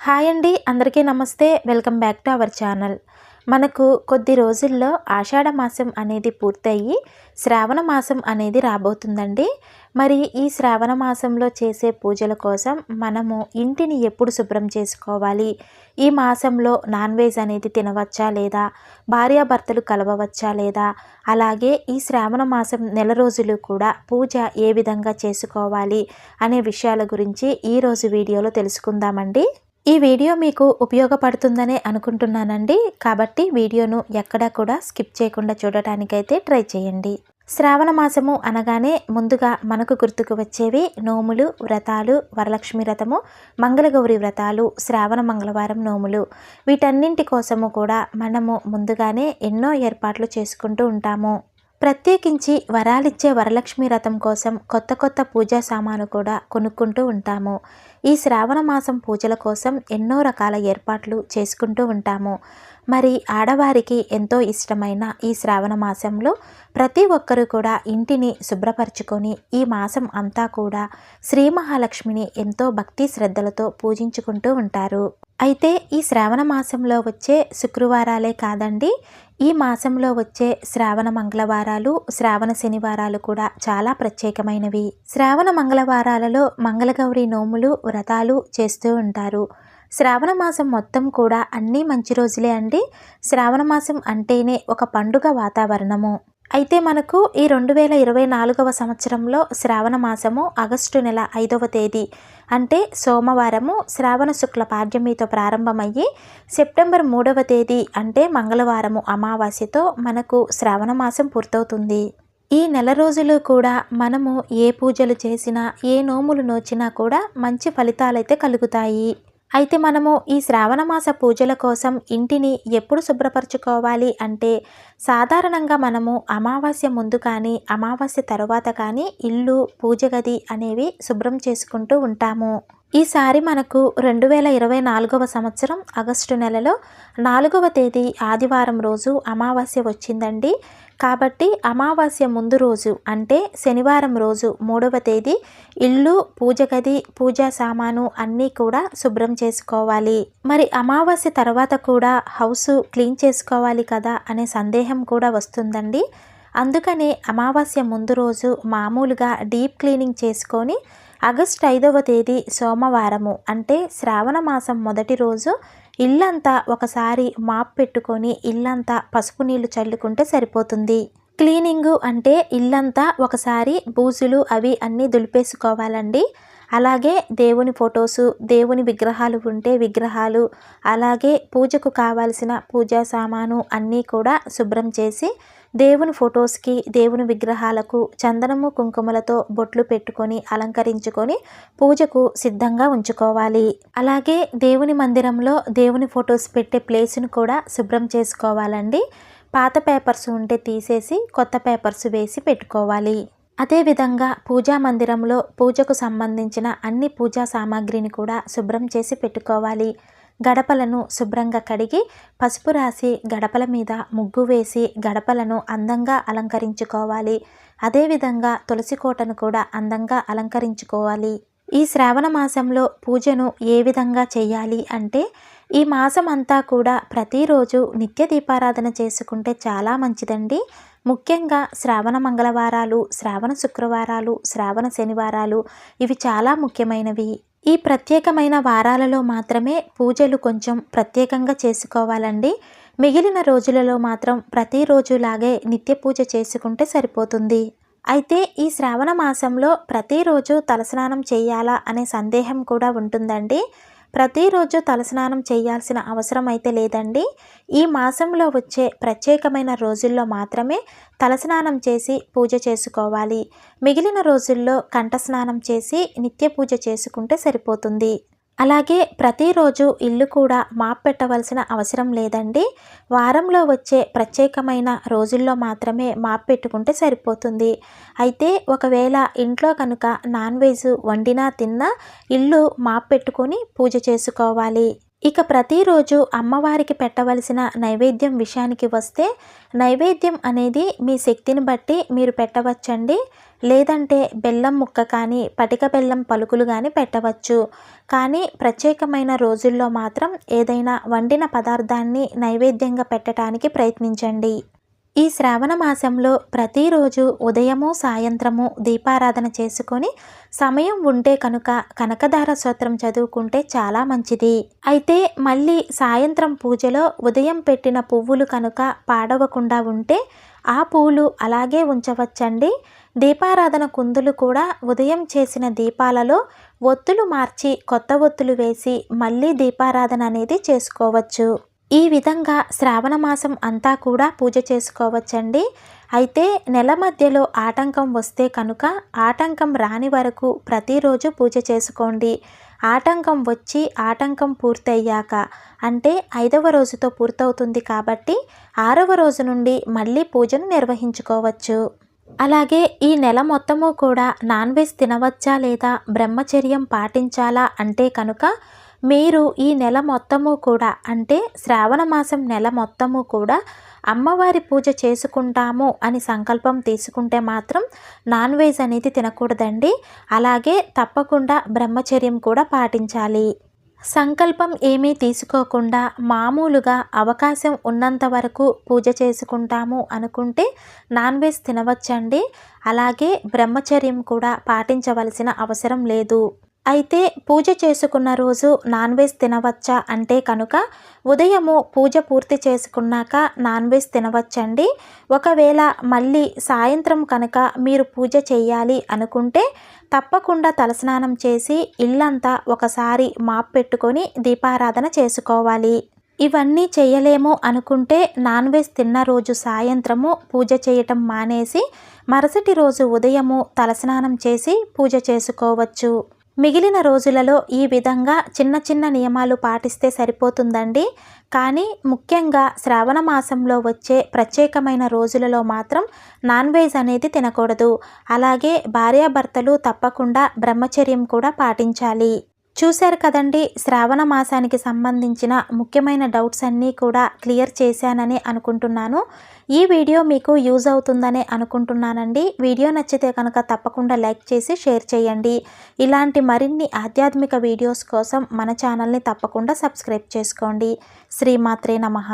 Hi అండి, అందరికీ నమస్తే. Welcome back to our channel. మనకు కొద్ది రోజుల్లో ఆషాఢ మాసం అనేది పూర్తయి శ్రావణ మాసం అనేది రాబోతుందండి. మరి ఈ శ్రావణ మాసంలో చేసే పూజల కోసం మనము ఇంటిని ఎప్పుడు శుభ్రం చేసుకోవాలి, ఈ మాసంలో నాన్ వెజ్ అనేది తినవచ్చా లేదా, భార్యాభర్తలు కలవవచ్చా లేదా, అలాగే ఈ శ్రావణ మాసం నెల రోజులు కూడా పూజ ఏ విధంగా చేసుకోవాలి అనే విషయాల గురించి ఈరోజు వీడియోలో తెలుసుకుందామండి. ఈ వీడియో మీకు ఉపయోగపడుతుందనే అనుకుంటున్నానండి. కాబట్టి వీడియోను ఎక్కడా కూడా స్కిప్ చేయకుండా చూడటానికైతే ట్రై చేయండి. శ్రావణ మాసము అనగానే ముందుగా మనకు గుర్తుకు వచ్చేవి నోములు, వ్రతాలు, వరలక్ష్మి వ్రతము, మంగళగౌరి వ్రతాలు, శ్రావణ మంగళవారం నోములు. వీటన్నింటి కోసము కూడా మనము ముందుగానే ఎన్నో ఏర్పాట్లు చేసుకుంటూ ఉంటాము. ప్రత్యేకించి వరాలిచ్చే వరలక్ష్మి వ్రతం కోసం కొత్త కొత్త పూజా సామాను కూడా కొనుక్కుంటూ ఉంటాము. ఈ శ్రావణ మాసం పూజల కోసం ఎన్నో రకాల ఏర్పాట్లు చేసుకుంటూ ఉంటాము. మరి ఆడవారికి ఎంతో ఇష్టమైన ఈ శ్రావణ మాసంలో ప్రతి ఒక్కరూ కూడా ఇంటిని శుభ్రపరచుకొని ఈ మాసం అంతా కూడా శ్రీ మహాలక్ష్మిని ఎంతో భక్తి శ్రద్ధలతో పూజించుకుంటూ ఉంటారు. అయితే ఈ శ్రావణ మాసంలో వచ్చే శుక్రవారాలే కాదండి, ఈ మాసంలో వచ్చే శ్రావణ మంగళవారాలు, శ్రావణ శనివారాలు కూడా చాలా ప్రత్యేకమైనవి. శ్రావణ మంగళవారాలలో మంగళగౌరి నోములు, వ్రతాలు చేస్తూ ఉంటారు. శ్రావణ మాసం మొత్తం కూడా అన్నీ మంచి రోజులే అండి. శ్రావణ మాసం అంటేనే ఒక పండుగ వాతావరణము. అయితే మనకు ఈ 2024వ సంవత్సరంలో శ్రావణ మాసము ఆగస్టు నెల 5వ తేదీ అంటే సోమవారము శ్రావణ శుక్ల పాడ్యమితో ప్రారంభమయ్యి సెప్టెంబర్ 3వ తేదీ అంటే మంగళవారము అమావాస్యతో మనకు శ్రావణ మాసం పూర్తవుతుంది. ఈ నెల రోజులు కూడా మనము ఏ పూజలు చేసినా, ఏ నోములు నోచినా కూడా మంచి ఫలితాలైతే కలుగుతాయి. అయితే మనము ఈ శ్రావణ మాస పూజల కోసం ఇంటిని ఎప్పుడు శుభ్రపరచుకోవాలి అంటే సాధారణంగా మనము అమావాస్య ముందు కానీ అమావాస్య తర్వాత కానీ ఇల్లు, పూజ గది అనేవి శుభ్రం చేసుకుంటూ ఉంటాము. ఈసారి మనకు 2024వ సంవత్సరం ఆగస్టు నెలలో 4వ తేదీ ఆదివారం రోజు అమావాస్య వచ్చిందండి. కాబట్టి అమావాస్య ముందు రోజు అంటే శనివారం రోజు 3వ తేదీ ఇల్లు, పూజ గది, పూజా సామాను అన్నీ కూడా శుభ్రం చేసుకోవాలి. మరి అమావాస్య తర్వాత కూడా హౌస్ క్లీన్ చేసుకోవాలి కదా అనే సందేహం కూడా వస్తుందండి. అందుకనే అమావాస్య ముందు రోజు మామూలుగా డీప్ క్లీనింగ్ చేసుకొని ఆగస్టు 5వ తేదీ సోమవారము అంటే శ్రావణ మాసం మొదటి రోజు ఇల్లంతా ఒకసారి మాప్ పెట్టుకొని ఇల్లంతా పసుపు నీళ్లు చల్లుకుంటే సరిపోతుంది. క్లీనింగు అంటే ఇల్లంతా ఒకసారి బూజులు అవి అన్నీ దులిపేసుకోవాలండి. అలాగే దేవుని ఫొటోసు, దేవుని విగ్రహాలు ఉంటే విగ్రహాలు, అలాగే పూజకు కావాల్సిన పూజా సామాను అన్నీ కూడా శుభ్రం చేసి దేవుని ఫొటోస్కి, దేవుని విగ్రహాలకు చందనము కుంకుమలతో బొట్లు పెట్టుకొని అలంకరించుకొని పూజకు సిద్ధంగా ఉంచుకోవాలి. అలాగే దేవుని మందిరంలో దేవుని ఫొటోస్ పెట్టే ప్లేస్ను కూడా శుభ్రం చేసుకోవాలండి. పాత పేపర్స్ ఉంటే తీసేసి కొత్త పేపర్స్ వేసి పెట్టుకోవాలి. అదేవిధంగా పూజా మందిరంలో పూజకు సంబంధించిన అన్ని పూజా సామాగ్రిని కూడా శుభ్రం చేసి పెట్టుకోవాలి. గడపలను శుభ్రంగా కడిగి పసుపు రాసి గడపల మీద ముగ్గు వేసి గడపలను అందంగా అలంకరించుకోవాలి. అదేవిధంగా తులసి కోటను కూడా అందంగా అలంకరించుకోవాలి. ఈ శ్రావణ మాసంలో పూజను ఏ విధంగా చేయాలి అంటే ఈ మాసం అంతా కూడా ప్రతిరోజు నిత్య దీపారాధన చేసుకుంటే చాలా మంచిదండి. ముఖ్యంగా శ్రావణ మంగళవారాలు, శ్రావణ శుక్రవారాలు, శ్రావణ శనివారాలు ఇవి చాలా ముఖ్యమైనవి. ఈ ప్రత్యేకమైన వారాలలో మాత్రమే పూజలు కొంచెం ప్రత్యేకంగా చేసుకోవాలండి. మిగిలిన రోజులలో మాత్రం ప్రతిరోజులాగే నిత్య పూజ చేసుకుంటే సరిపోతుంది. అయితే ఈ శ్రావణ మాసంలో ప్రతిరోజు తలస్నానం చేయాలా అనే సందేహం కూడా ఉంటుందండి. ప్రతిరోజు తలస్నానం చేయాల్సిన అవసరం అయితే లేదండి. ఈ మాసంలో వచ్చే ప్రత్యేకమైన రోజుల్లో మాత్రమే తలస్నానం చేసి పూజ చేసుకోవాలి. మిగిలిన రోజుల్లో కంఠస్నానం చేసి నిత్య పూజ చేసుకుంటే సరిపోతుంది. అలాగే ప్రతిరోజు ఇల్లు కూడా మాప్ పెట్టవలసిన అవసరం లేదండి. వారంలో వచ్చే ప్రత్యేకమైన రోజుల్లో మాత్రమే మాప్ పెట్టుకుంటే సరిపోతుంది. అయితే ఒకవేళ ఇంట్లో కనుక నాన్ వెజ్ వండినా తిన్నా ఇల్లు మాప్ పెట్టుకొని పూజ చేసుకోవాలి. ఇక ప్రతిరోజు అమ్మవారికి పెట్టవలసిన నైవేద్యం విషయానికి వస్తే, నైవేద్యం అనేది మీ శక్తిని బట్టి మీరు పెట్టవచ్చండి. లేదంటే బెల్లం ముక్క కానీ, పటిక బెల్లం పలుకులు కానీ పెట్టవచ్చు. కానీ ప్రత్యేకమైన రోజుల్లో మాత్రం ఏదైనా వండిన పదార్థాన్ని నైవేద్యంగా పెట్టడానికి ప్రయత్నించండి. ఈ శ్రావణ మాసంలో ప్రతిరోజు ఉదయము సాయంత్రము దీపారాధన చేసుకొని సమయం ఉంటే కనుక కనకదార స్తోత్రం చదువుకుంటే చాలా మంచిది. అయితే మళ్ళీ సాయంత్రం పూజలో ఉదయం పెట్టిన పువ్వులు కనుక పాడవకుండా ఉంటే ఆ పూలు అలాగే ఉంచవచ్చండి. దీపారాధన కుందులు కూడా ఉదయం చేసిన దీపాలలో ఒత్తులు మార్చి కొత్త ఒత్తులు వేసి మళ్ళీ దీపారాధన అనేది చేసుకోవచ్చు. ఈ విధంగా శ్రావణ మాసం అంతా కూడా పూజ చేసుకోవచ్చండి. అయితే నెల మధ్యలో ఆటంకం వస్తే కనుక ఆటంకం రాని వరకు ప్రతిరోజు పూజ చేసుకోండి. ఆటంకం వచ్చి ఆటంకం పూర్తయ్యాక అంటే 5వ రోజుతో పూర్తవుతుంది కాబట్టి 6వ రోజు నుండి మళ్ళీ పూజను నిర్వహించుకోవచ్చు. అలాగే ఈ నెల మొత్తము కూడా నాన్ వెజ్ తినవచ్చా లేదా బ్రహ్మచర్యం పాటించాలా అంటే కనుక మీరు ఈ నెల మొత్తము కూడా అంటే శ్రావణ మాసం నెల మొత్తము కూడా అమ్మవారి పూజ చేసుకుంటాము అని సంకల్పం తీసుకుంటే మాత్రం నాన్ వెజ్ అనేది తినకూడదండి. అలాగే తప్పకుండా బ్రహ్మచర్యం కూడా పాటించాలి. సంకల్పం ఏమీ తీసుకోకుండా మామూలుగా అవకాశం ఉన్నంత వరకు పూజ చేసుకుంటాము అనుకుంటే నాన్ వెజ్ తినవచ్చండి. అలాగే బ్రహ్మచర్యం కూడా పాటించవలసిన అవసరం లేదు. అయితే పూజ చేసుకున్న రోజు నాన్ వెజ్ తినవచ్చా అంటే కనుక ఉదయము పూజ పూర్తి చేసుకున్నాక నాన్ వెజ్ తినవచ్చండి. ఒకవేళ మళ్ళీ సాయంత్రం కనుక మీరు పూజ చేయాలి అనుకుంటే తప్పకుండా తలస్నానం చేసి ఇల్లంతా ఒకసారి మాప్ పెట్టుకొని దీపారాధన చేసుకోవాలి. ఇవన్నీ చేయలేము అనుకుంటే నాన్ వెజ్ తిన్న రోజు సాయంత్రము పూజ చేయటం మానేసి మరుసటి రోజు ఉదయము తలస్నానం చేసి పూజ చేసుకోవచ్చు. మిగిలిన రోజులలో ఈ విధంగా చిన్న చిన్న నియమాలు పాటిస్తే సరిపోతుందండి. కానీ ముఖ్యంగా శ్రావణ మాసంలో వచ్చే ప్రత్యేకమైన రోజులలో మాత్రం నాన్ వెజ్ అనేది తినకూడదు. అలాగే భార్యాభర్తలు తప్పకుండా బ్రహ్మచర్యం కూడా పాటించాలి. చూశారు కదండి, శ్రావణ మాసానికి సంబంధించిన ముఖ్యమైన డౌట్స్ అన్నీ కూడా క్లియర్ చేశానని అనుకుంటున్నాను. ఈ వీడియో మీకు యూజ్ అవుతుందనే అనుకుంటున్నానండి. వీడియో నచ్చితే కనుక తప్పకుండా లైక్ చేసి షేర్ చేయండి. ఇలాంటి మరిన్ని ఆధ్యాత్మిక వీడియోస్ కోసం మన ఛానల్ని తప్పకుండా సబ్స్క్రైబ్ చేసుకోండి. శ్రీమాత్రే నమః.